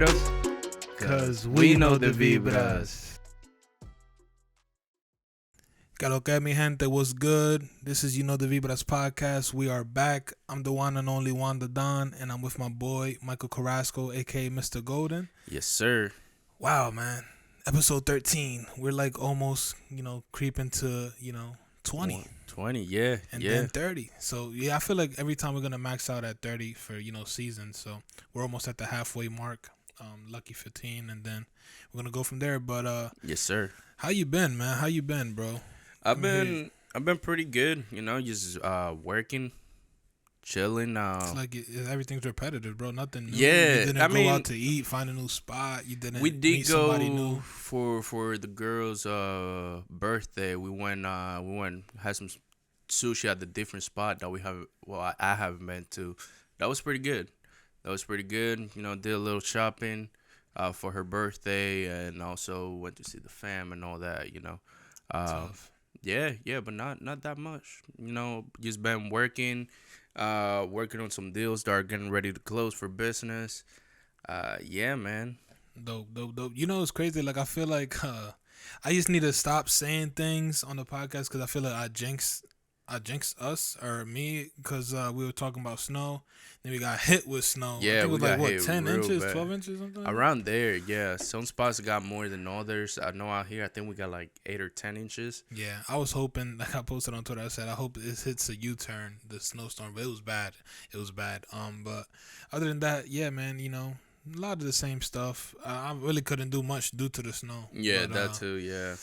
us? Cause we know the vibras. Que lo que mi gente, what's good? This is You Know the Vibras podcast. We are back. I'm the one and only Wanda Don, and I'm with my boy Michael Carrasco, aka Mr. Golden. Yes, sir. Wow, man. Episode 13. We're like almost, creeping to, 20. 20, yeah. And then 30. So, yeah, I feel like every time we're going to max out at 30 for, seasons. So, we're almost at the halfway mark. Lucky 15, and then we're going to go from there. But, yes, sir. How you been, man? How you been, bro? I've been pretty good, just working, chilling. It's like everything's repetitive, bro. Nothing new. Yeah, you didn't go out to eat, find a new spot. You didn't. We did meet go somebody new. for the girl's birthday. We went had some sushi at the different spot that we have. Well, I haven't been to. That was pretty good. Did a little shopping for her birthday, and also went to see the fam and all that. Tough. Yeah, but not that much. Just been working on some deals that are getting ready to close for business. Yeah, man. Dope. It's crazy. Like, I feel like I just need to stop saying things on the podcast because I feel like I jinx us or me because we were talking about snow. Then we got hit with snow. Yeah, I think it was we like, got hit 10 real inches, bad. 12 inches, something? Around there, yeah. Some spots got more than others. I know out here, I think we got like 8 or 10 inches. Yeah, I was hoping, like I posted on Twitter, I said, I hope it hits a U-turn, the snowstorm, but it was bad. But other than that, yeah, man, a lot of the same stuff. I really couldn't do much due to the snow. Yeah, but, that too, yeah.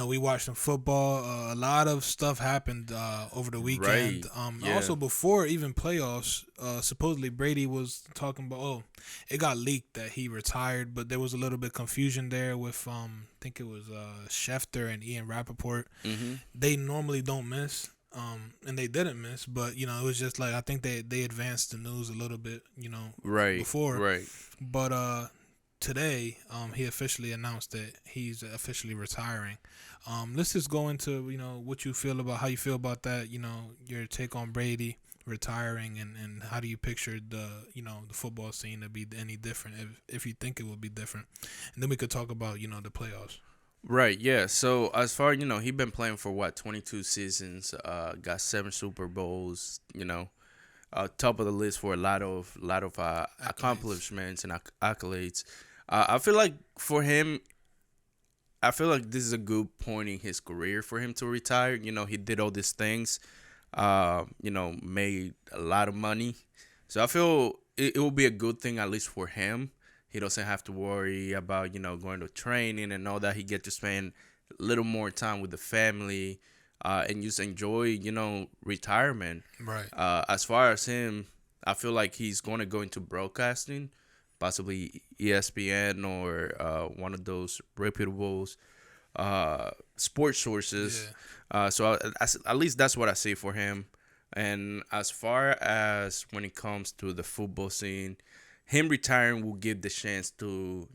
We watched some football. A lot of stuff happened over the weekend. Right. Yeah. Also, before even playoffs, supposedly Brady was talking about, it got leaked that he retired, but there was a little bit of confusion there with, I think it was Schefter and Ian Rappaport. Mm-hmm. They normally don't miss, and they didn't miss, but, it was just like, I think they advanced the news a little bit, Right. before. Right. But today, he officially announced that he's officially retiring. Let's just go into, what you feel about, how you feel about that, your take on Brady retiring and how do you picture the football scene to be any different if you think it will be different. And then we could talk about, the playoffs. Right, yeah. So as far, he been playing for 22 seasons, got 7 Super Bowls, top of the list for a lot of accomplishments and accolades. I feel like for him, this is a good point in his career for him to retire. He did all these things, made a lot of money. So I feel it will be a good thing, at least for him. He doesn't have to worry about, going to training and all that. He get to spend a little more time with the family and just enjoy, retirement. Right. As far as him, I feel like he's going to go into broadcasting, possibly ESPN or one of those reputable sports sources. Yeah. So at least that's what I see for him. And as far as when it comes to the football scene, him retiring will give the chance to,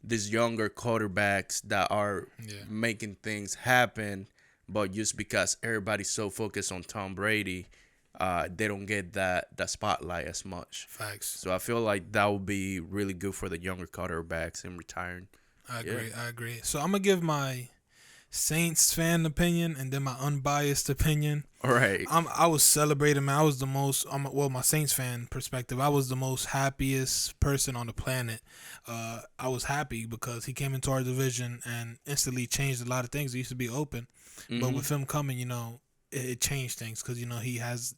these younger quarterbacks that are making things happen, but just because everybody's so focused on Tom Brady, they don't get that spotlight as much. Facts. So I feel like that would be really good for the younger quarterbacks in retiring. I agree. So I'm going to give my Saints fan opinion and then my unbiased opinion. All right. I was celebrating, man. I was the most, my Saints fan perspective, I was the most happiest person on the planet. I was happy because he came into our division and instantly changed a lot of things. It used to be open. Mm-hmm. But with him coming, it changed things because, he has,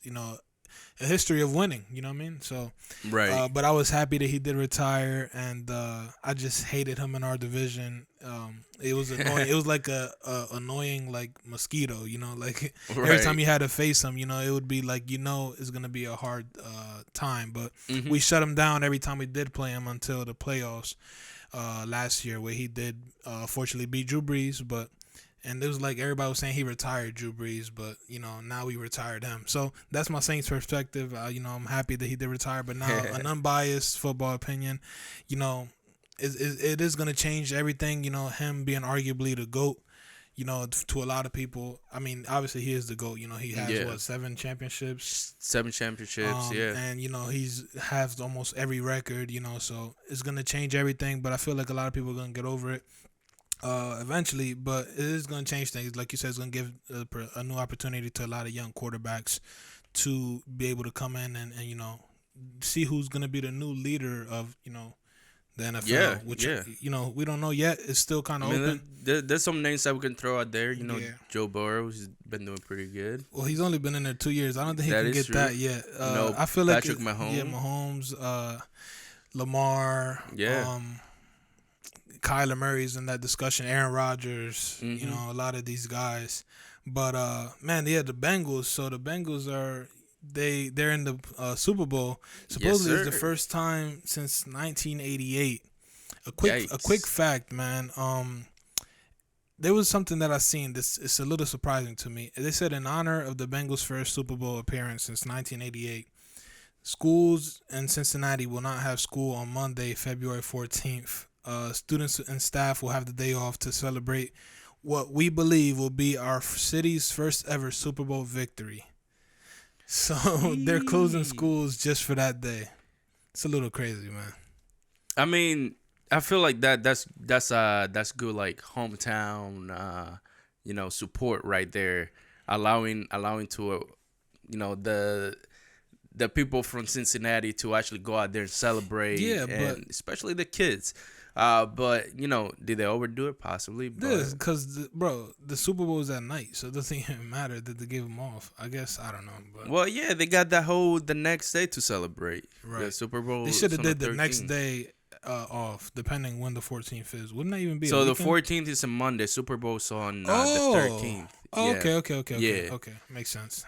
a history of winning, you know what I mean? So, right. But I was happy that he did retire, and I just hated him in our division. It was annoying. It was like a annoying like mosquito, like every time you had to face him, it would be like it's gonna be a hard time. But we shut him down every time we did play him until the playoffs last year, where he did fortunately beat Drew Brees, and it was like everybody was saying he retired Drew Brees, but, now we retired him. So that's my Saints perspective. I'm happy that he did retire, but now an unbiased football opinion, it is going to change everything, him being arguably the GOAT, to a lot of people, I mean, obviously he is the GOAT. He has Yeah. what, 7 championships. 7 championships. Yeah. And he's has almost every record. So it's gonna change everything. But I feel like a lot of people are gonna get over it eventually. But it is gonna change things. Like you said, it's gonna give a new opportunity to a lot of young quarterbacks to be able to come in and see who's gonna be the new leader of the NFL. Yeah, Which yeah. we don't know yet. It's still kind of open. There's some names that we can throw out there. Yeah. Joe Burrow, has been doing pretty good. Well, he's only been in there 2 years. I don't think he That can is get true. that yet. I feel like Patrick Mahomes. Yeah, Mahomes, Lamar, Yeah. Kyler Murray's in that discussion. Aaron Rodgers, Mhm. a lot of these guys. But man, yeah, the Bengals. So the Bengals are they're in the Super Bowl. Supposedly, it's the sir. first time since 1988. A quick Yikes. fact, man. There was something that I seen. This it's a little surprising to me. They said in honor of the Bengals' first Super Bowl appearance since 1988, schools in Cincinnati will not have school on Monday, February 14th. Students and staff will have the day off to celebrate what we believe will be our city's first ever Super Bowl victory. So they're closing schools just for that day. It's a little crazy, man. I mean, I feel like that's good, like hometown support right there, allowing to the people from Cincinnati to actually go out there and celebrate. Yeah, and but especially the kids. But did they overdo it? Possibly. this But because the Super Bowl is at night, so it doesn't even matter that they gave them off. I guess I don't know, but well, yeah, they got the next day to celebrate the right. Super Bowl. They should have on the did the next 13th. day off, depending when the 14th is. Wouldn't that even be? So a the weekend? 14th is a Monday. Super Bowl's on the Oh, 13th. Oh, Yeah. okay. Yeah. Okay, makes sense.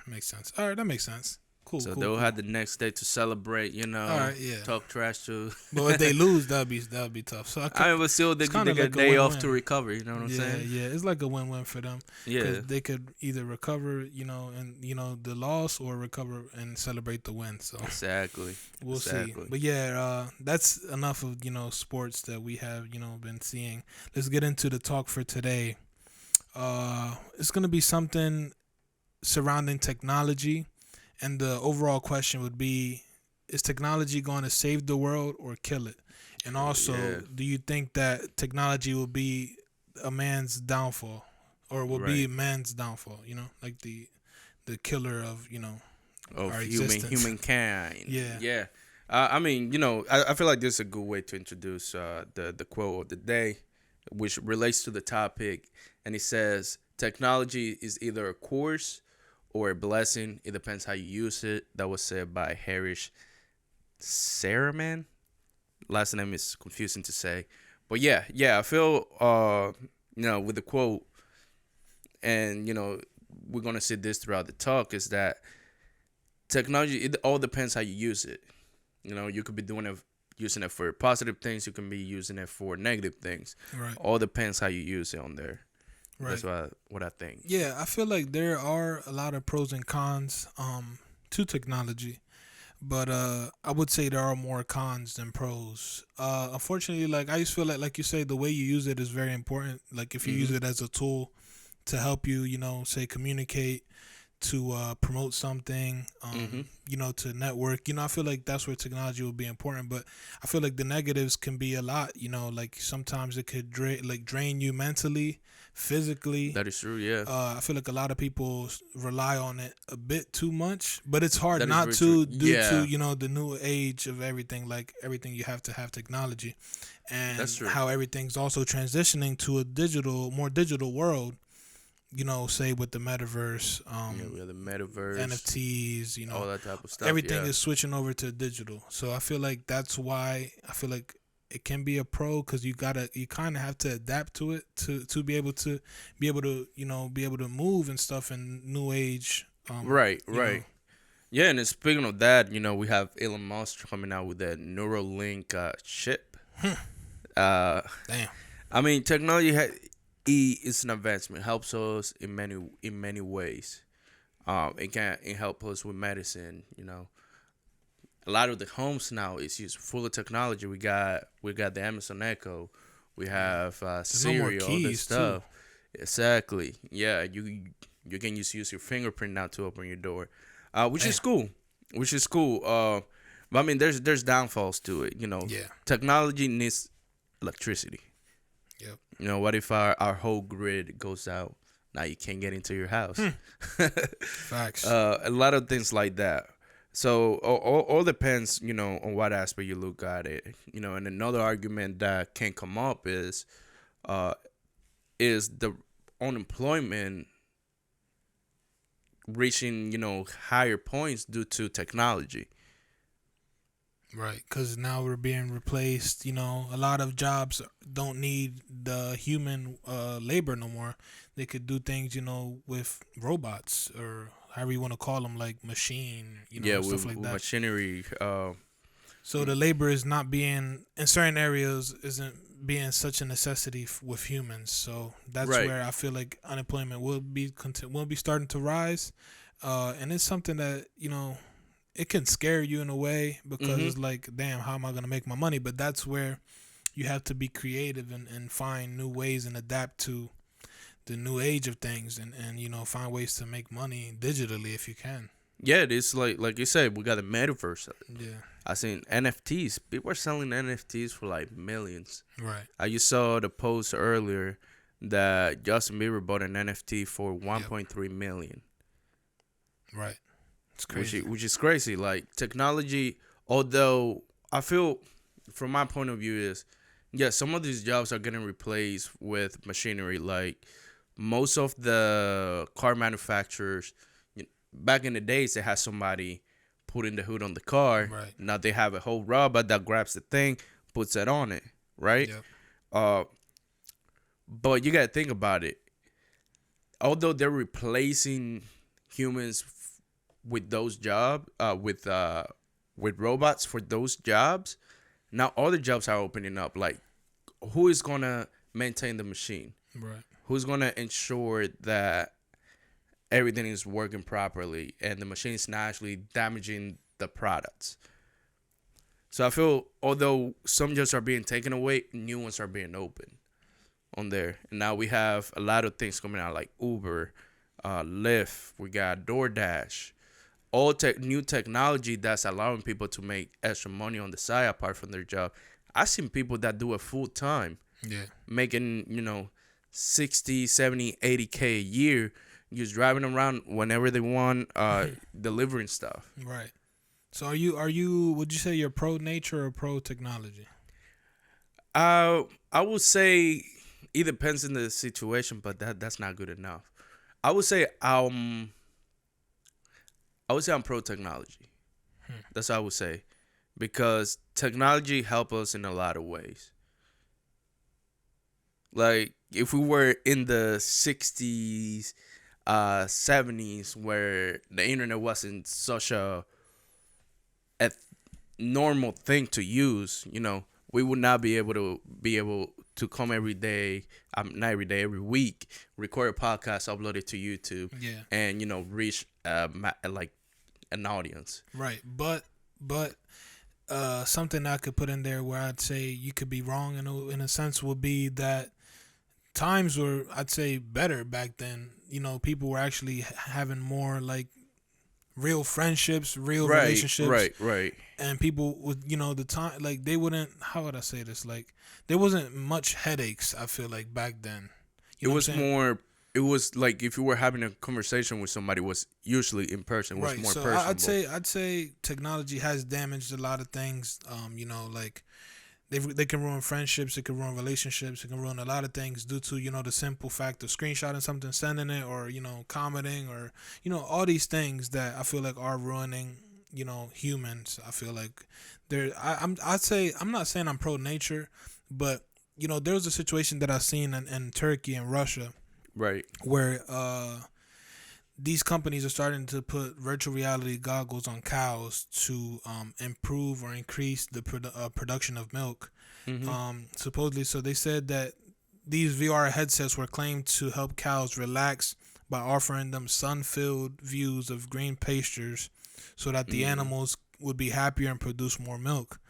All right, that makes sense. Cool. So cool, they'll cool. have the next day to celebrate. All right, yeah. Talk trash to. But if they lose, that'd be tough. So I mean, but still, they it's get kinda a like a day off win-win. to recover. You know what I'm saying? Yeah, it's like a win-win for them. Yeah. Because they could either recover, and the loss, or recover and celebrate the win. So Exactly. we'll see. But yeah, that's enough of sports that we have been seeing. Let's get into the talk for today. It's gonna be something surrounding technology, and the overall question would be: is technology going to save the world or kill it? And also, Yeah. do you think that technology will be a man's downfall, or will be Right. man's downfall? Like the killer of Of our existence. humankind. Yeah. Yeah. I mean, I feel like this is a good way to introduce the quote of the day, which relates to the topic, and it says, "Technology is either a curse or a blessing. It depends how you use it." That was said by Harish Saraman. Last name is confusing to say, but yeah. I feel with the quote, and we're gonna see this throughout the talk, is that technology, it all depends how you use it. You could be using it for positive things. You can be using it for negative things. Right. All depends how you use it on there. Right. That's what I think. Yeah, I feel like there are a lot of pros and cons to technology, but I would say there are more cons than pros. Unfortunately, like I just feel like you say, the way you use it is very important. Like if you use it as a tool to help you, say communicate, to promote something, to network. I feel like that's where technology will be important. But I feel like the negatives can be a lot. Like sometimes it could drain you mentally, physically. That is true. Yeah. I feel like a lot of people rely on it a bit too much, but it's hard That is not very to true. due Yeah. to the new age of everything. Like everything, you have to have technology, and That's true. how everything's also transitioning to a more digital world. Say with the metaverse, We have the metaverse, NFTs, all that type of stuff. everything yeah. is switching over to digital. So I feel like that's why I feel like it can be a pro, because you kind of have to adapt to it to be able to move and stuff in new age. Right. know. Yeah, and then speaking of that, we have Elon Musk coming out with that Neuralink chip. Damn. I mean, technology is an advancement. Helps us in many ways. It can help us with medicine. A lot of the homes now is used full of technology. We got the Amazon Echo. We have no more Siri, all this keys, stuff. Exactly. Yeah, you can just use your fingerprint now to open your door, which Damn. is cool. Which is cool. But I mean, there's downfalls to it. Yeah. Technology needs electricity. Yep. What if our whole grid goes out? Now you can't get into your house. Facts. A lot of things like that. So all depends, on what aspect you look at it. And another argument that can come up uh, is the unemployment reaching, higher points due to technology. Right, because now we're being replaced. A lot of jobs don't need the human labor no more. They could do things, with robots or however you want to call them, like machine, Yeah, stuff with, like with that. machinery. So the labor is not being in certain areas isn't being such a necessity with humans. So that's Right. where I feel like unemployment will be starting to rise, and it's something that it can scare you in a way because Mm-hmm. it's like, damn, how am I gonna make my money? But that's where you have to be creative and find new ways and adapt to the new age of things and find ways to make money digitally if you can. Yeah, it's like you said, we got a metaverse. Yeah. I seen NFTs. People are selling NFTs for like millions. Right. I just saw the post earlier that Justin Bieber bought an NFT for Yep. 1.3 million, Right. It's which crazy. which is crazy. Like technology, although I feel, from my point of view, is yeah, some of these jobs are getting replaced with machinery. Like most of the car manufacturers, back in the days, they had somebody putting the hood on the car. Right. Now they have a whole robot that grabs the thing, puts it on it, right? Yep. Uh, but you gotta think about it. Although they're replacing humans with those jobs, with robots for those jobs, now other jobs are opening up. Like, who is gonna maintain the machine? Right. Who's gonna ensure that everything is working properly and the machine is not actually damaging the products? So I feel, although some jobs are being taken away, new ones are being opened on there. And now we have a lot of things coming out like Uber, Lyft, we got DoorDash, all new technology that's allowing people to make extra money on the side apart from their job. I've seen people that do it full time, Yeah. making, 60, 70, 80K a year, just driving around whenever they want, delivering stuff. Right. So are you would you say you're pro nature or pro technology? I would say it depends on the situation, but that's not good enough. I would say I'm pro technology. That's what I would say, because technology help us in a lot of ways. Like if we were in the 60s, 70s, where the internet wasn't such a normal thing to use, we would not be able to come every day, not every day, every week, record a podcast, upload it to YouTube, Yeah. and reach like an audience. Right. But something I could put in there where I'd say you could be wrong in a sense would be that times were, I'd say, better back then. People were actually having more like real friendships, real Right, relationships, right. and people would, the time, like they wouldn't. How would I say this? Like there wasn't much headaches. I feel like back then. It You know what was I'm saying? more. It was like if you were having a conversation with somebody, it was usually in person. It was Right. more So personable. I'd say technology has damaged a lot of things. Like they can ruin friendships, it can ruin relationships, it can ruin a lot of things due to the simple fact of screenshotting something, sending it, or commenting, or all these things that I feel like are ruining humans. I feel like I'd say I'm not saying I'm pro nature, but there was a situation that I've seen in Turkey and Russia Right. where these companies are starting to put virtual reality goggles on cows to improve or increase the production of milk. Supposedly, so they said that these VR headsets were claimed to help cows relax by offering them sun-filled views of green pastures, so that the animals would be happier and produce more milk.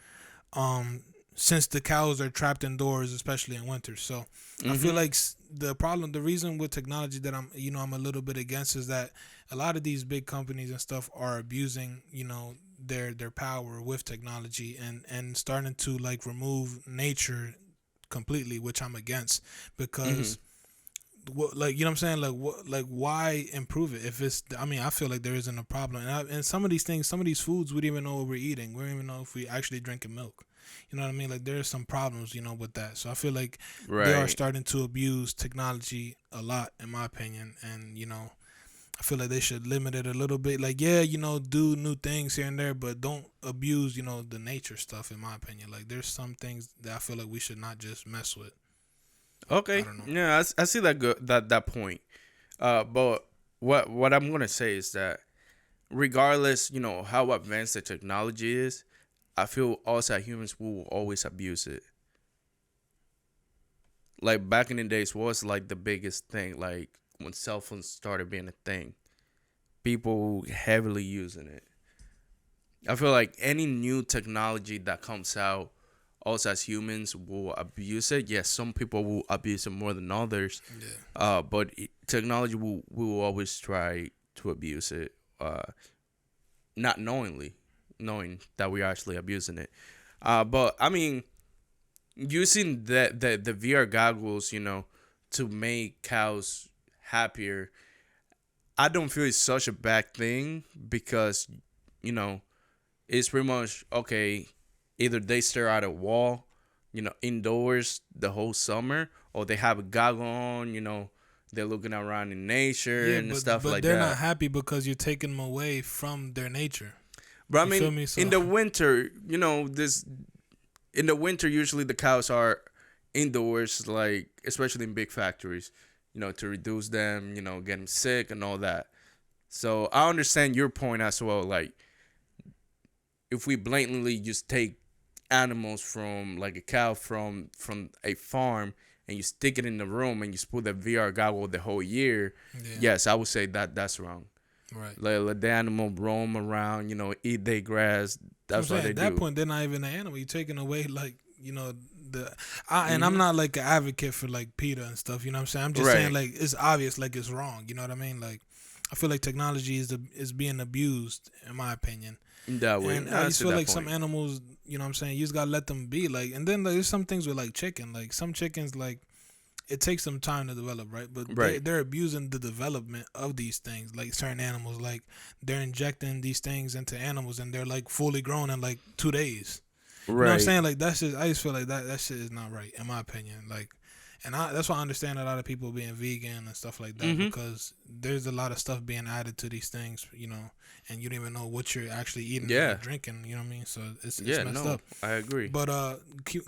Um, since the cows are trapped indoors, especially in winter. So I feel Mhm. like the reason with technology that I'm a little bit against is that a lot of these big companies and stuff are abusing, their power with technology and starting to like remove nature completely, which I'm against Mhm. because what, like, you know what I'm saying, like what, like why improve it if it's, I mean, I feel like there isn't a problem, and some of these things, some of these foods we don't even know what we're eating, we don't even know if we actually drinking milk, you know what I mean, like there's some problems, with that. So I feel like they are Right. starting to abuse technology a lot, in my opinion, and I feel like they should limit it a little bit, like, yeah, do new things here and there, but don't abuse, the nature stuff, in my opinion. Like there's some things that I feel like we should not just mess with. I Okay. don't know. Yeah, I see that good that point. But what I'm gonna say is that regardless, how advanced the technology is, I feel also humans will always abuse it. Like back in the days was like the biggest thing, like when cell phones started being a thing. People heavily using it. I feel like any new technology that comes out, us as humans will abuse it. Yes, some people will abuse it more than others. Yeah. But technology will always try to abuse it, not knowingly, knowing that we're actually abusing it. But I mean, using the VR goggles, to make cows happier, I don't feel it's such a bad thing because, you know, it's pretty much okay. Either they stare at a wall, indoors the whole summer, or they have a goggle on, they're looking around in nature Yeah, and but stuff like they're not that. happy because you're taking them away from their nature. But I You feel mean, me? in So the winter, this in the winter usually the cows are indoors, like especially in big factories, to reduce them, getting sick and all that. So I understand your point as well. Like if we blatantly just take animals from like a cow from a farm and you stick it in the room and you put the VR goggle the whole year, yeah, yes, I would say that's wrong. right. Let the animal roam around, eat their grass. So I'm That's what saying they at that do. point they're not even an animal. You're taking away like the and I'm Mhm. not like an advocate for like PETA and stuff. You know what I'm saying? I'm just saying Right. like it's obvious like it's wrong. You know what I mean? Like I feel like technology is being abused in my opinion. That way. And No, I I just see feel that like some point. animals, what I'm saying, you just gotta let them be. Like, and then like, there's some things with like chicken. Like some chickens, like it takes some time to develop, right? But Right. they're abusing the development of these things, like certain animals. Like they're injecting these things into animals, and they're like fully grown in like 2 days. You know what I'm Right. saying? Like that's just, I just feel like that shit is not right, in my opinion. Like, and that's why I understand a lot of people being vegan and stuff like that Mhm. because there's a lot of stuff being added to these things, and you don't even know what you're actually eating or Yeah. drinking. You know what I mean? So it's Yeah. messed No, up. I agree. But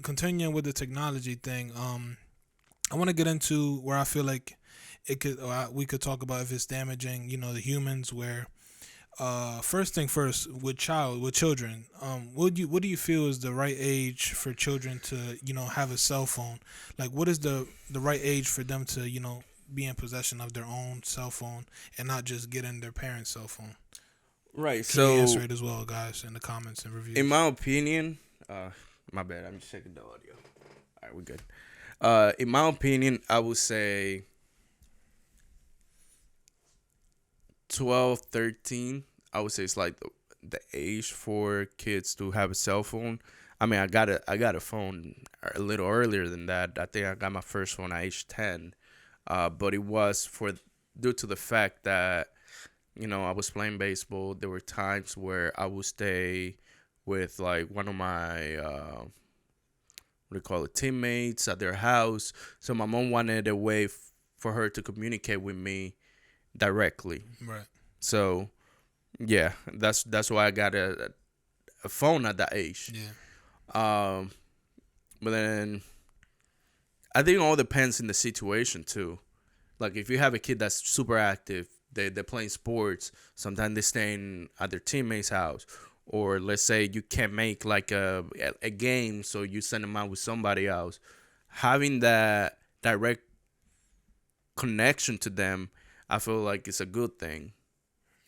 continuing with the technology thing, I want to get into where I feel like it could, we could talk about if it's damaging, the humans. Where first thing first, with children, what do you feel is the right age for children to have a cell phone? Like, what is the right age for them to be in possession of their own cell phone and not just get in their parents' cell phone? Right. Can you answer So, it as well, guys, in the comments and in reviews? my opinion, my bad. I'm just checking the audio. All right, we're good. In my opinion, I would say 12, 13. I would say it's like the age for kids to have a cell phone. I mean, I got a phone a little earlier than that. I think I got my first phone at age 10. But it was for due to the fact that I was playing baseball. There were times where I would stay with like one of my what do you call it, teammates at their house. So my mom wanted a way for her to communicate with me directly. Right. So yeah, that's why I got a phone at that age. Yeah. Um, but then I think it all depends in the situation too. Like if you have a kid that's super active, they're playing sports. Sometimes they staying at their teammate's house, or let's say you can't make like a game, so you send them out with somebody else. Having that direct connection to them, I feel like it's a good thing.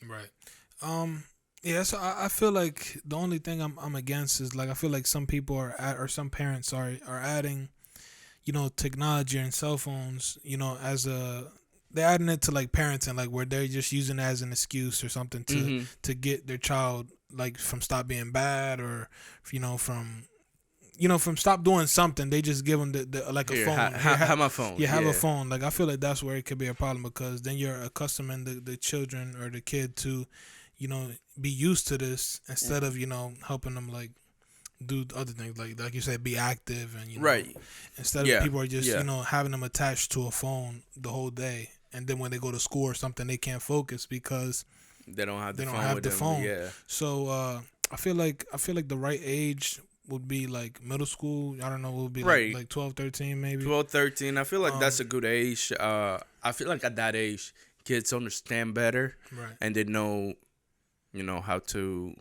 Right. Um. Yeah, so I feel like the only thing I'm against is like I feel like some people are at, or some parents are adding, technology and cell phones, as a, they're adding it to like parenting, like where they're just using it as an excuse or something Mm-hmm. to get their child like from stop being bad, or from from stop doing something. They just give them the like a Here, phone. Here, have my phone. you have a Yeah. phone. Like I feel like that's where it could be a problem, because then you're accustoming the children or the kid to, be used to this, instead of helping them like do other things, like you said, be active, and Right. instead of Yeah. people are just Yeah. having them attached to a phone the whole day, and then when they go to school or something, they can't focus because They don't have they the don't phone have with the them. phone. Yeah. So I feel like the right age would be like middle school. I don't know, would be like Right. like 12, 13 maybe. 12, 13. I feel like that's Um, a good age. I feel like at that age, kids understand better right, and they know, how to,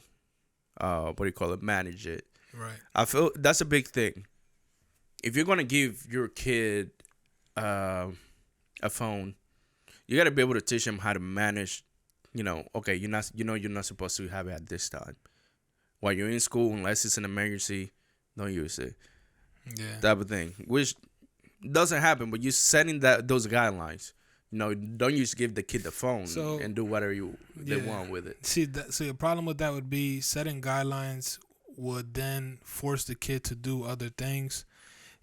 what do you call it, manage it. right, I feel that's a big thing. If you're gonna give your kid uh, a phone, you gotta be able to teach them how to manage. Okay, you're not supposed to have it at this time. While you're in school, unless it's an emergency, don't use it. yeah. Type of thing, which doesn't happen, but you're setting those guidelines. Don't just give the kid the phone So and do whatever they yeah, want with it. see the problem with that would be setting guidelines would then force the kid to do other things.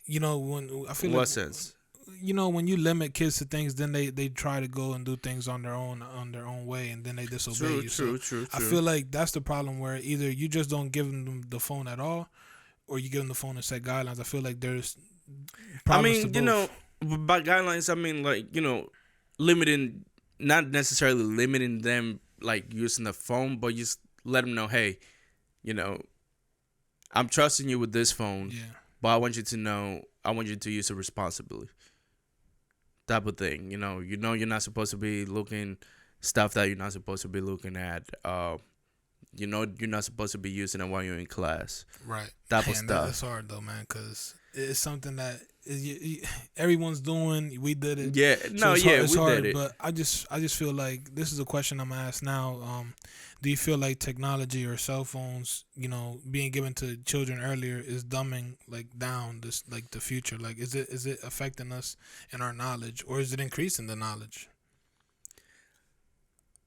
When I feel In like what sense? when you limit kids to things, then they try to go and do things on their own way, and then they disobey True, you. true, So true, I true. feel like that's the problem, where either you just don't give them the phone at all, or you give them the phone and set guidelines. I feel like there's I problems to mean, both. by guidelines, I mean like limiting, not necessarily limiting them like using the phone, but just let them know, hey, you know, I'm trusting you with this phone, Yeah, but I want you to know, I want you to use it responsibly. Type of thing. You're not supposed to be looking stuff that you're not supposed to be looking at. You're not supposed to be using it while you're in class. right. Type of And that's stuff. hard though, man, because it's something that everyone's doing. We did it. Yeah. So No. it's hard. Yeah. It's We did hard, it. but I just feel like this is a question I'm gonna ask now. Do you feel like technology or cell phones, being given to children earlier, is dumbing like down this like the future? Like, is it affecting us in our knowledge, or is it increasing the knowledge?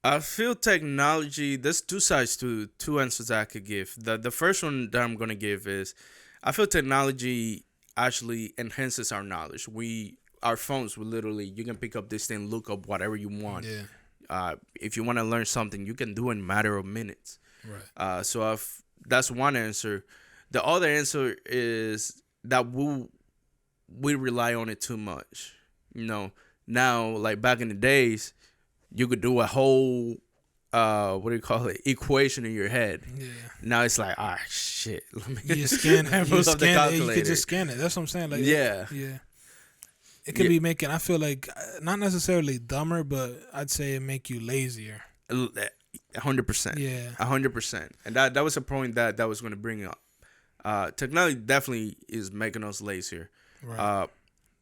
I feel technology. There's two sides to two answers I could give. The first one that I'm gonna give is, I feel technology actually enhances our knowledge. Our phones will literally, you can pick up this thing, look up whatever you want. Yeah. If you want to learn something, you can do it in a matter of minutes. Right. So that's one answer. The other answer is that we rely on it too much. Now, like back in the days, you could do a whole what do you call it, equation in your head. Yeah. Now it's like, ah, shit. Let me You just scan it. You pull up the scan it. You could calculator. just scan it. That's what I'm saying. Like, Yeah. yeah. It could Yeah. be making. I feel like not necessarily dumber, but I'd say it make you lazier. 100%. Yeah. 100%. And that was a point that was going to bring up. Technology definitely is making us lazier. Right.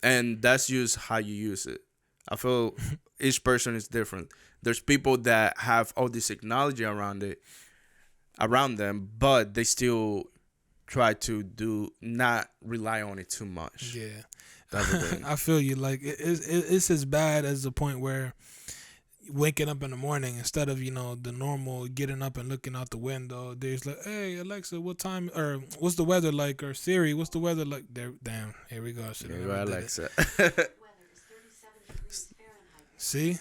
And that's just how you use it. I feel each person is different. There's people that have all this technology around them, but they still try to not rely on it too much. Yeah. Type of thing. I feel you. Like it's as bad as the point where waking up in the morning, instead of the normal getting up and looking out the window, there's like, hey Alexa, what time, or what's the weather like, or Siri, what's the weather like? There, damn, here we go. Yeah, right, Alexa. See,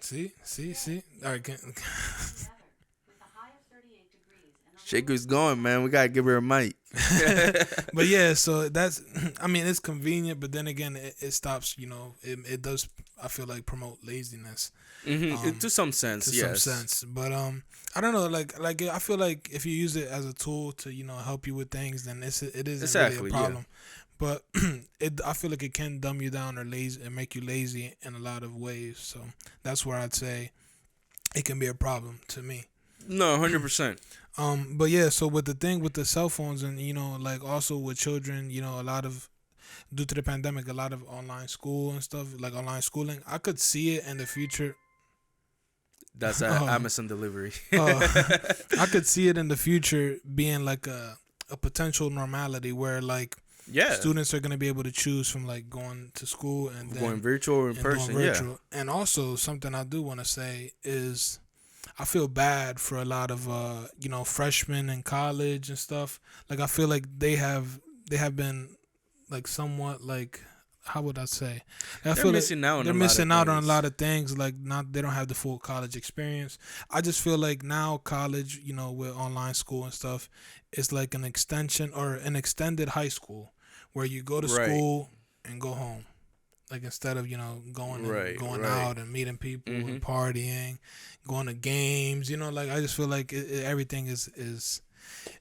see. All right, Shaker's going, man. We gotta give her a mic. but yeah, so that's. I mean, it's convenient, but then again, it stops. It does. I feel like promote laziness. To some sense, To yes. some sense, but I don't know. Like I feel like if you use it as a tool to help you with things, then it isn't Exactly, really a yeah. problem. But I feel like it can dumb you down or lazy and make you lazy in a lot of ways. So that's where I'd say it can be a problem to me. No, 100%. But yeah, so with the cell phones, and like also with children, a lot of, due to the pandemic, a lot of online school and stuff, like online schooling, I could see it in the future. That's Um, Amazon delivery. I could see it in the future being like a potential normality where like Yeah, students are going to be able to choose from like going to school and going then virtual or in and doing person. Yeah, virtual. And also something I do want to say is I feel bad for a lot of freshmen in college and stuff. Like I feel like they have been like somewhat like how would I say? I they're feel like missing out on they're a lot of missing out on a things. lot of things. Like not they don't have the full college experience. I just feel like now college, with online school and stuff, it's like an extension or an extended high school where you go to Right, school and go home. Like instead of right, going right. out and meeting people Mhm. and partying, going to games, like I just feel like everything is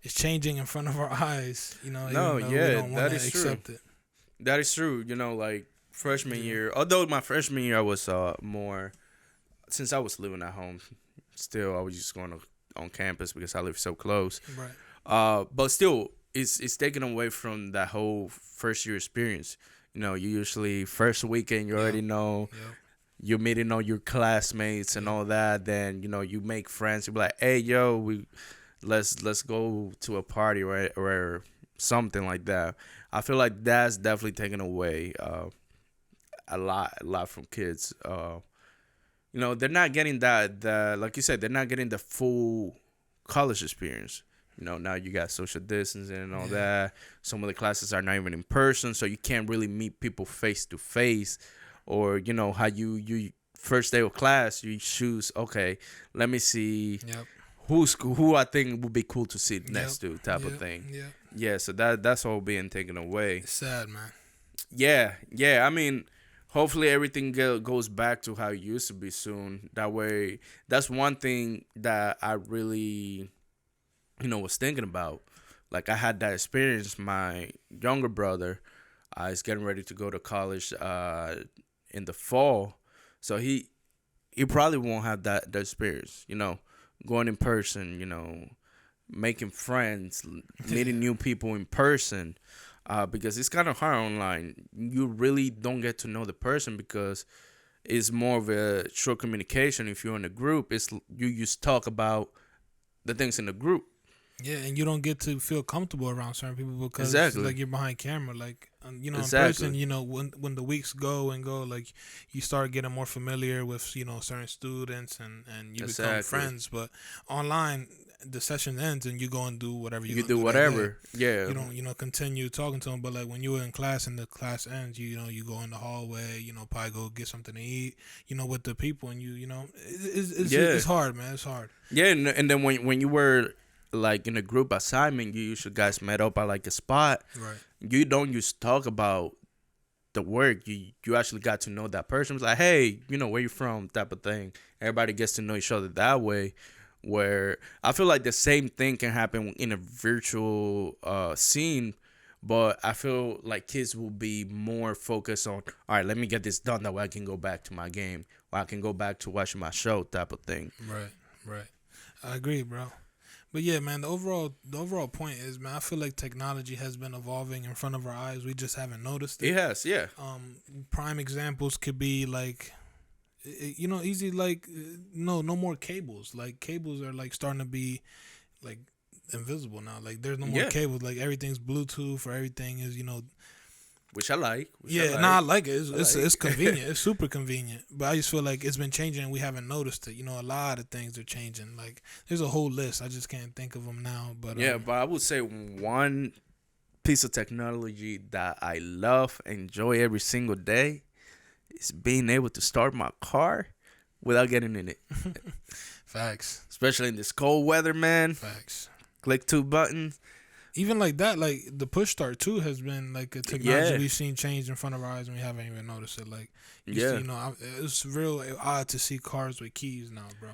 changing in front of our eyes, No, even though we yeah, don't want that to is true. accept it. That is true. Like freshman Yeah, year, although my freshman year I was more since I was living at home. Still, I was just going on campus because I live so close. right. But still, it's taken away from that whole first year experience. You usually first weekend you Yep. already know Yep. you're meeting all your classmates and Yep. all that. Then you make friends. You be like, hey yo, let's go to a party or something like that. I feel like that's definitely taken away a lot from kids. They're not getting that like you said, they're not getting the full college experience. Now you got social distancing and all Yeah. that. Some of the classes are not even in person, so you can't really meet people face to face. Or how you first day of class you choose. Okay, let me see Yep. who I think would be cool to sit Yep. next to type of Yep. thing. Yep. Yeah, so that's all being taken away. It's sad, man. Yeah. I mean, hopefully everything goes back to how it used to be soon. That way, that's one thing that I really, was thinking about. Like I had that experience. My younger brother, is getting ready to go to college, in the fall, so he probably won't have that experience. Going in person. Making friends, meeting new people in person, because it's kind of hard online. You really don't get to know the person because it's more of a short communication. If you're in a group, you just talk about the things in the group. Yeah, and you don't get to feel comfortable around certain people because Exactly. like you're behind camera. Like in person, Exactly. when the weeks go and go, like you start getting more familiar with certain students and you become Exactly. friends. But online, the session ends and you go and do whatever You you're can gonna do do that day. whatever. Yeah. You don't continue talking to them. But like when you were in class and the class ends, you go in the hallway. Probably go get something to eat. With the people and Yeah. it's hard, man. It's hard. Yeah. And then when you were like in a group assignment, you usually guys met up at like a spot. Right. You don't just talk about the work. You actually got to know that person. It's like, hey, where you from, type of thing. Everybody gets to know each other that way. Where I feel like the same thing can happen in a virtual scene, but I feel like kids will be more focused on, all right, let me get this done, that way I can go back to my game, or I can go back to watching my show, type of thing. Right. Right. I agree, bro. But yeah, man, the overall point is, man, I feel like technology has been evolving in front of our eyes. We just haven't noticed It it. has, yeah. Prime examples could be like, easy like, no more cables. Like cables are like starting to be like invisible now. Like there's no more Yeah, cables. Like everything's Bluetooth or everything is which I like. Yeah, nah, I like it. It's I it's, like. it's convenient. It's super convenient. But I just feel like it's been changing and we haven't noticed it. A lot of things are changing. Like there's a whole list. I just can't think of them now. But Yeah, but I would say one piece of technology that I love, enjoy every single day, is being able to start my car without getting in it. facts, Especially in this cold weather, man. facts. Click two buttons. Even like that, like the push start too has been like a technology Yeah. we've seen change in front of our eyes and we haven't even noticed it. Like, Yeah. it's real odd to see cars with keys now, bro.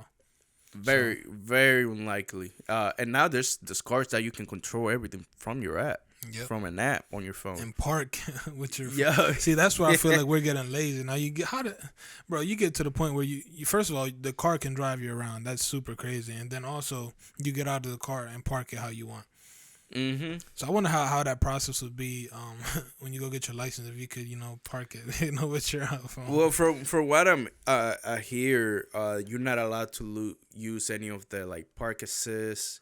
Very, very unlikely. And now there's cars that you can control everything from your app, Yep. from an app on your phone. And park with your Yeah. See, that's where I feel like we're getting lazy. Now you get to the point where you first of all the car can drive you around. That's super crazy. And then also you get out of the car and park it how you want. Mm-hmm. So I wonder how that process would be when you go get your license. If you could, park it, with your phone. Well, from what I hear, you're not allowed to use any of the like park assist,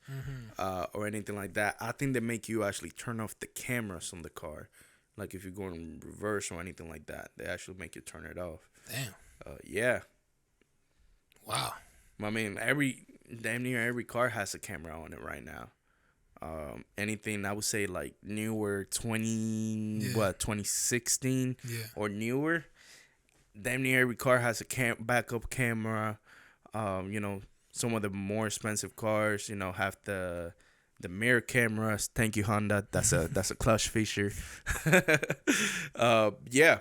or anything like that. I think they make you actually turn off the cameras on the car, like if you're going in reverse or anything like that. They actually make you turn it off. Damn. Yeah. Wow. I mean, damn near every car has a camera on it right now. Anything I would say like newer 2016 or newer, damn near every car has a backup camera. Some of the more expensive cars, have the mirror cameras. Thank you, Honda. That's a clutch feature. Yeah.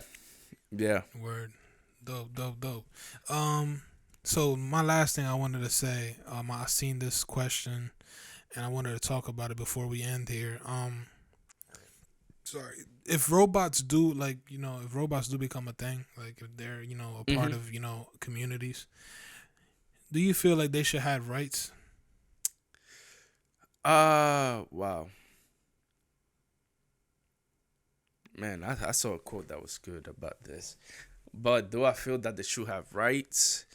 Word. Dope. So my last thing I wanted to say, I seen this question and I wanted to talk about it before we end here. Sorry. If robots do become a thing, like if they're, a part of, communities, do you feel like they should have rights? Wow. Man, I saw a quote that was good about this. But do I feel that they should have rights?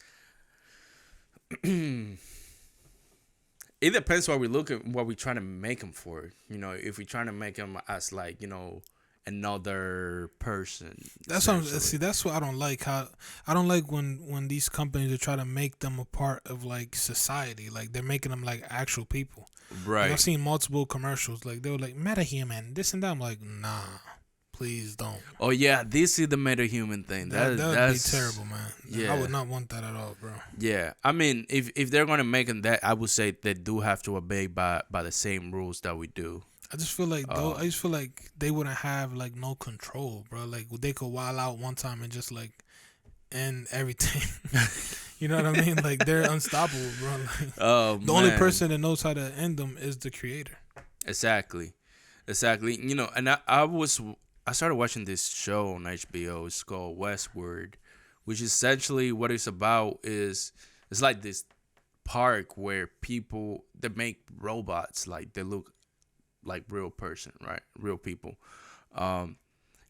It depends what we look at, what we're trying to make them for. If we're trying to make them as like, another person. That's what that's what I don't like. How I don't like when these companies are trying to make them a part of like society. Like they're making them like actual people. Right. Like, I've seen multiple commercials. Like they were like metahuman, this and that. I'm like, nah. Please don't. Oh yeah, this is the metahuman thing. That would be terrible, man. Yeah. I would not want that at all, bro. Yeah, I mean, if they're gonna make them that, I would say they do have to obey by the same rules that we do. I just feel like they wouldn't have like no control, bro. Like they could wild out one time and just like end everything. You know what I mean? Like they're unstoppable, bro. Like, the only person that knows how to end them is the creator. Exactly. And I started watching this show on HBO. It's called Westworld, which essentially what it's about is it's like this park where they make robots, like they look like real person, right? Real people.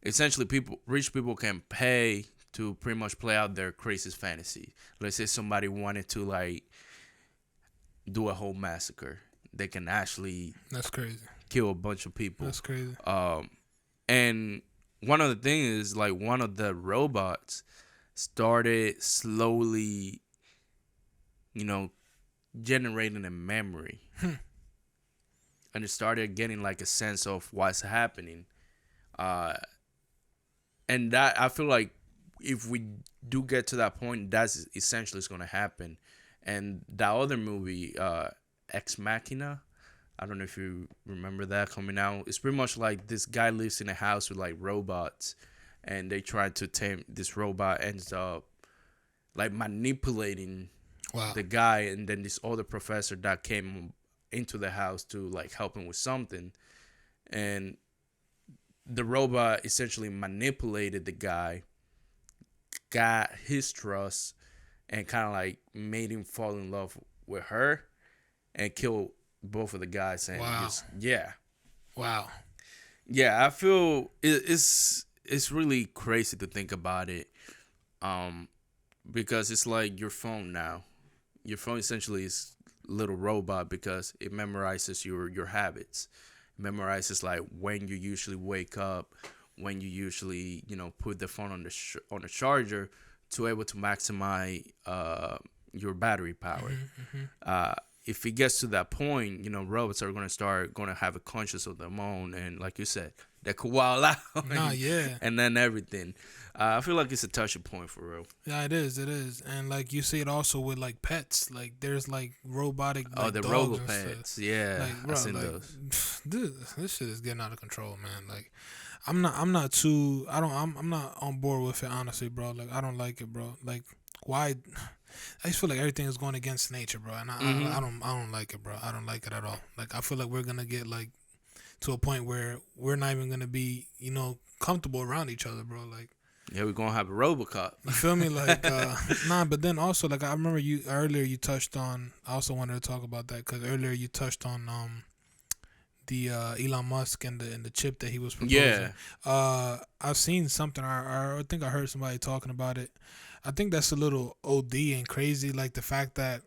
Essentially, rich people can pay to pretty much play out their craziest fantasy. Let's say somebody wanted to like do a whole massacre. They can actually That's crazy. Kill a bunch of people. That's crazy. And one of the things is like one of the robots started slowly, generating a memory. And it started getting like a sense of what's happening. And that I feel like if we do get to that point, that's essentially what's going to happen. And that other movie, Ex Machina, I don't know if you remember that coming out. It's pretty much like this guy lives in a house with like robots, and they try to tame this robot. Ends up like manipulating the guy, and then this other professor that came into the house to like help him with something, and the robot essentially manipulated the guy, got his trust, and kind of like made him fall in love with her, and killed both of the guys. And Wow. I feel it's really crazy to think about it, because it's like your phone now. Your phone essentially is a little robot because it memorizes your habits. It memorizes like when you usually wake up, when you usually put the phone on the charger to able to maximize your battery power. If it gets to that point, robots are going to have a conscience of their own. And like you said, they could wild out. And then everything. I feel like it's a touching point for real. Yeah, it is. And like you see it also with like pets. Like there's like robotic like, the dogs robo pets. Yeah. Like, bro, I've seen like, those. This shit is getting out of control, man. Like I'm not on board with it, honestly, bro. Like I don't like it, bro. Like why? I just feel like everything is going against nature, bro, and I don't like it, bro. I don't like it at all. Like I feel like we're gonna get like to a point where we're not even gonna be, comfortable around each other, bro. Like yeah, we're gonna have a RoboCop. You feel me? Like but then also like I remember you touched on. I also wanted to talk about that because earlier you touched on the Elon Musk and the chip that he was Yeah. proposing. I've seen something. I think I heard somebody talking about it. I think that's a little OD and crazy. Like the fact that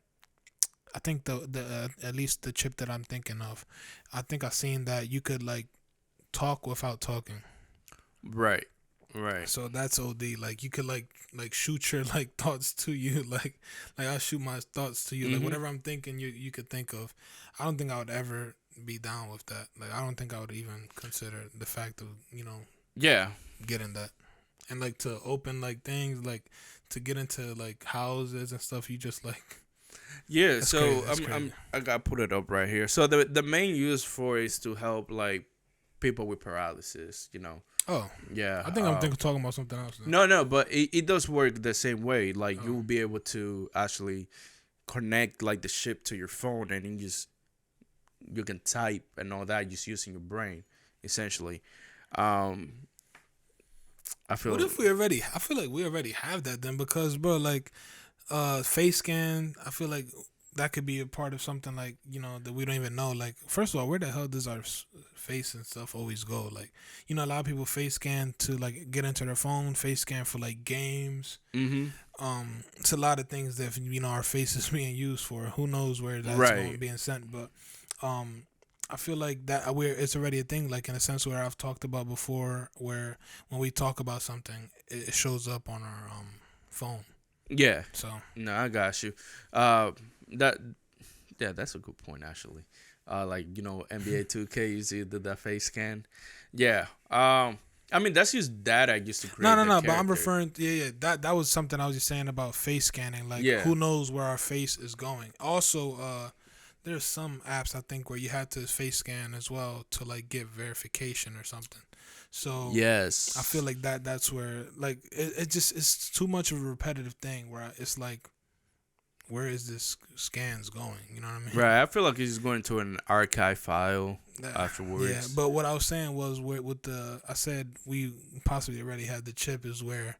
I think the at least the chip that I'm thinking of, I think I seen that you could like talk without talking. Right. Right. So that's OD. Like you could like shoot your like thoughts to you. Like I shoot my thoughts to you. Like whatever I'm thinking, you could think of. I don't think I would ever be down with that. Like I don't think I would even consider the fact of Yeah. getting that, and like to open like things like to get into like houses and stuff. You just like Yeah. that's So crazy. That's I'm crazy. I got to put it up right here. So the main use for it is to help like people with paralysis. Oh, Yeah. I think I'm talking about something else. Then. No, but it does work the same way. Like Oh. you will be able to actually connect like the chip to your phone, and you can type and all that just using your brain, essentially. I feel. What if we already? I feel like we already have that then because bro, like, face scan. I feel like that could be a part of something like that we don't even know. Like, first of all, where the hell does our face and stuff always go? Like, a lot of people face scan to like get into their phone. Face scan for like games. It's a lot of things that our face is being used for. Who knows where that's Right. being sent? But I feel like that it's already a thing, like in a sense where I've talked about before, where when we talk about something, it shows up on our phone. Yeah. So No, I got you. That yeah, that's a good point actually. Like NBA 2K usually did that face scan. Yeah. I mean that's just data used to create. no, the but I'm character. referring to, that was something I was just saying about face scanning. Like Yeah. who knows where our face is going? Also, there's some apps I think where you have to face scan as well to like get verification or something. So Yes. I feel like that's where like it's too much of a repetitive thing where it's like, where is this scans going? You know what I mean? Right. I feel like he's going to an archive file Yeah, afterwards. but what I was saying was I said we possibly already had the chip is where,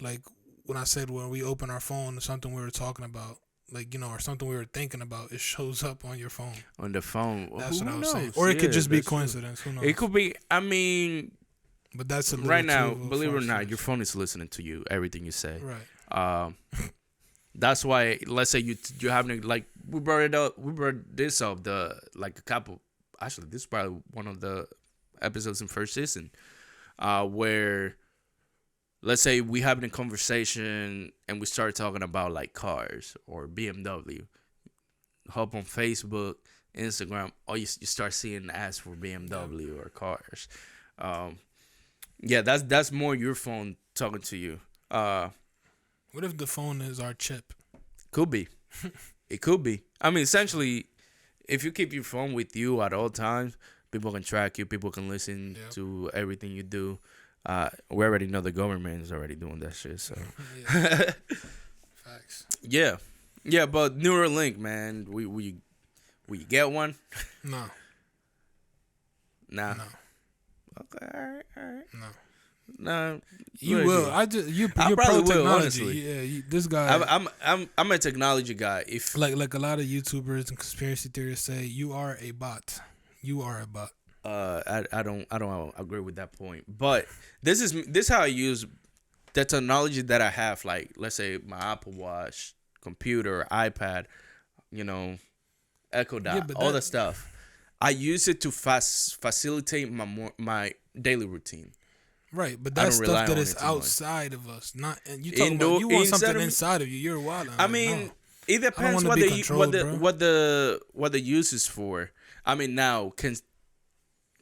like when I said when we open our phone or something we were talking about, like or something we were thinking about, it shows up on your phone. On the phone. That's Who what I was knows? saying. Or it could Yeah, just be that's true. coincidence. Who knows? It could be. I mean, But that's a little right now, too believe it or not, far-fetched. your phone is listening to you, everything you say. Right. That's why. Let's say you having like we brought it up. We brought this up like a couple. Actually, this is probably one of the episodes in first season, where let's say we having a conversation and we start talking about like cars or BMW. Hop on Facebook, Instagram, or you start seeing ads for BMW or cars. Yeah, that's more your phone talking to you. What if the phone is our chip? Could be. It could be. I mean, essentially, if you keep your phone with you at all times, people can track you. People can listen to everything you do. We already know the government is already doing that shit. So, Yeah. Facts. yeah. But Neuralink, man, we get one. No. Nah. No. Okay. All right. No. No. You will. You're I pro probably will, technology. honestly. Yeah. This guy. I'm a technology guy. If like a lot of YouTubers and conspiracy theorists say, you are a bot. You are a bot. I don't agree with that point. But this is how I use the technology that I have. Like let's say my Apple Watch, computer, iPad, Echo Dot, all that stuff. I use it to facilitate my daily routine. Right, but that's rely stuff that on is it too much. outside of us. Not and you talking Indoor- about you want inside something of me? inside of you. You're wild. I mean, it depends wanna what be the controlled, bro. what the use is for. I mean, now I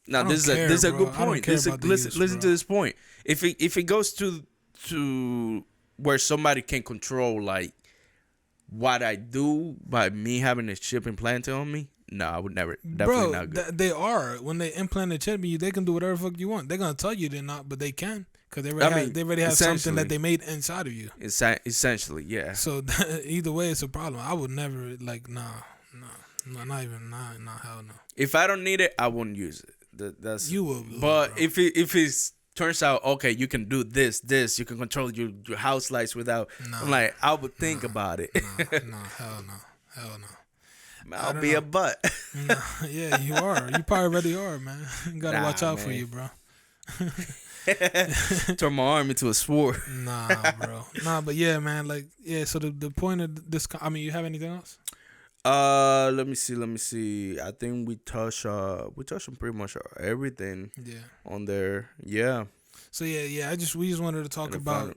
don't this care, is a bro. good I don't point. care Listen, about the listen, use, listen bro. to this point. If it goes to where somebody can control like what I do by me having a chip implanted on me, no, I would never. Definitely not good. They are when they implant a chip in you, they can do whatever the fuck you want. They're gonna tell you they're not, but they can because they already have something that they made inside of you. Essentially, yeah. So either way, it's a problem. I would never nah, not even hell no. If I don't need it, I wouldn't use it. That's You will, But bro. if it turns out okay, you can do this, you can control your house lights without. Nah. I'm like, I would think about it. No, hell no. I'll be a butt. Nah, yeah, you are. You probably already are, man. Gotta watch out for man. you, bro. Turn my arm into a sword. Nah, bro. Nah, but yeah, man. Like, yeah. So the point of this, I mean, you have anything else? Let me see. I think we touched on pretty much everything. Yeah. On there. Yeah. So yeah. We just wanted to talk And about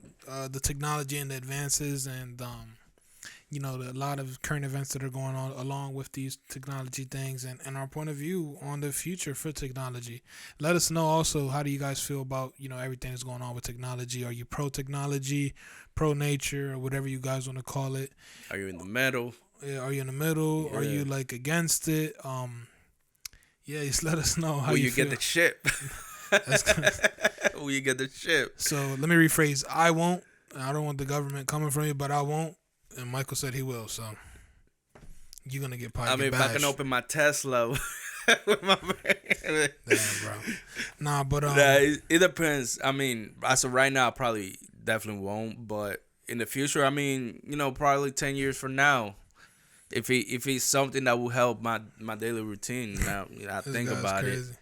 the technology and the advances, and a lot of current events that are going on along with these technology things, and our point of view on the future for technology. Let us know also, how do you guys feel about everything that's going on with technology? Are you pro technology, pro nature, or whatever you guys want to call it? Are you in the middle? Yeah, are you in the middle? Yeah. Are you like against it? Yeah, just let us know how Will you feel. Get the chip? Will you get the chip? So let me rephrase. I won't. I don't want the government coming from you, but I won't. And Michael said he will. So you're gonna get probably. If I can open my Tesla with my damn, bro. Nah, but it depends. I mean, as of right now, I probably definitely won't. But in the future, I mean, probably 10 years from now. If it's something that will help my daily routine, now I think about crazy.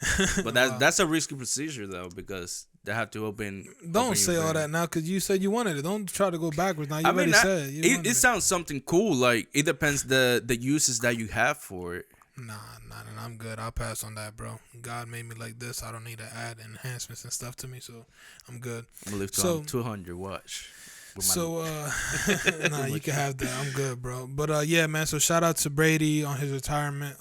it. But that's a risky procedure though, because they have to open. Don't say all that now, because you said you wanted it. Don't try to go backwards now. You already said it sounds something cool. Like, it depends the uses that you have for it. Nah, I'm good. I'll pass on that, bro. God made me like this. I don't need to add enhancements and stuff to me, so I'm good. I'm gonna live to 200. Watch. So, nah, you can have that. I'm good, bro. But yeah, man. So shout out to Brady on his retirement.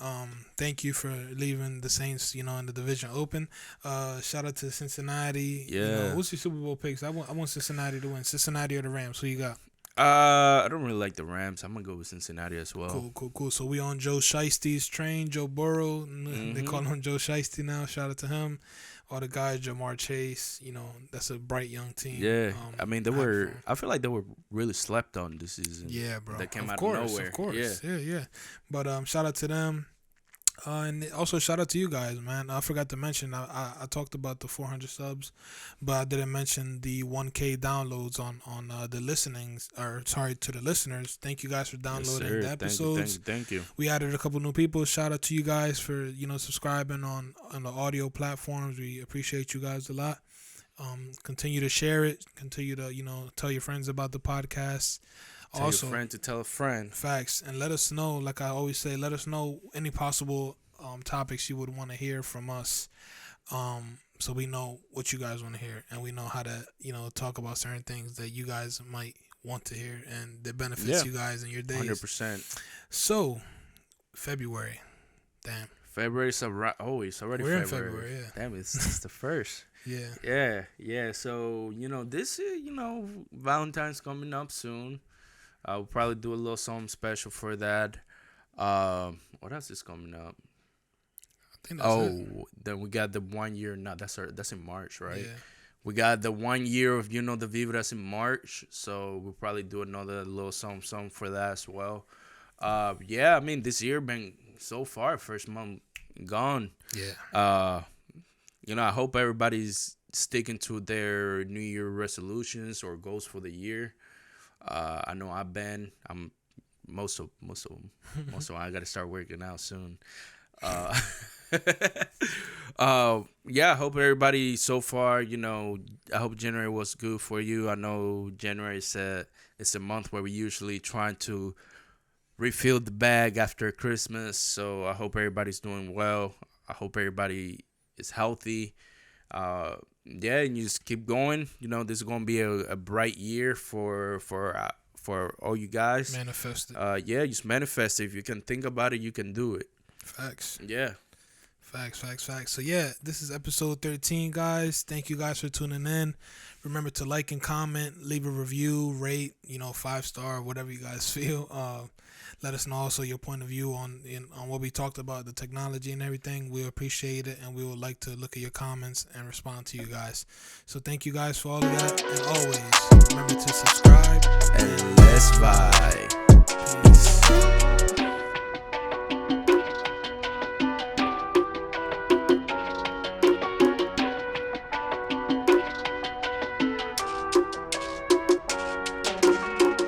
Thank you for leaving the Saints, in the division open. Shout out to Cincinnati. Yeah. What's your Super Bowl picks? I want Cincinnati to win. Cincinnati or the Rams? Who you got? I don't really like the Rams. I'm gonna go with Cincinnati as well. Cool. So we on Joe Shiesty's train. Joe Burrow. They call him Joe Shiesty now. Shout out to him. All the guys, Jamar Chase, that's a bright young team. Yeah, I mean, I feel like they were really slept on this season. Yeah, bro. They came out of nowhere. Of course. Yeah. But shout out to them. And also shout out to you guys, man. I forgot to mention, I talked about the 400 subs, but I didn't mention the 1K downloads on the listenings, to the listeners. Thank you guys for downloading the episodes. Thank you. We added a couple new people. Shout out to you guys for subscribing on the audio platforms. We appreciate you guys a lot. Continue to share it. Continue to tell your friends about the podcast. Tell your friend to tell a friend. Facts. And let us know, like I always say, let us know any possible topics you would want to hear from us, so we know what you guys want to hear, and we know how to talk about certain things that you guys might want to hear and that benefits you guys in your days. 100%. So February, damn. February's it's already February. We're in February, yeah. Damn, it's the first. Yeah. So this Valentine's coming up soon. We'll probably do a little something special for that. What else is coming up? I think that's it. Then we got the 1 year. No, that's in March, right? Yeah. We got the 1 year of the Viva, that's in March. So we'll probably do another little something for that as well. Yeah, I mean, this year been so far, first month gone. Yeah. I hope everybody's sticking to their New Year resolutions or goals for the year. I know I'm most of them. I got to start working out soon. Yeah, I hope everybody so far, I hope January was good for you. I know January it's a month where we usually trying to refill the bag after Christmas. So I hope everybody's doing well. I hope everybody is healthy. Yeah, and you just keep going. This is gonna be a bright year for all you guys. Manifest it. Yeah, just manifest it. If you can think about it, you can do it. Facts. Yeah. Facts. So yeah, this is episode 13, guys. Thank you guys for tuning in. Remember to like and comment, leave a review, rate, 5-star, whatever you guys feel. Let us know also your point of view on what we talked about, the technology and everything. We appreciate it, and we would like to look at your comments and respond to you guys. So thank you guys for all of that, and always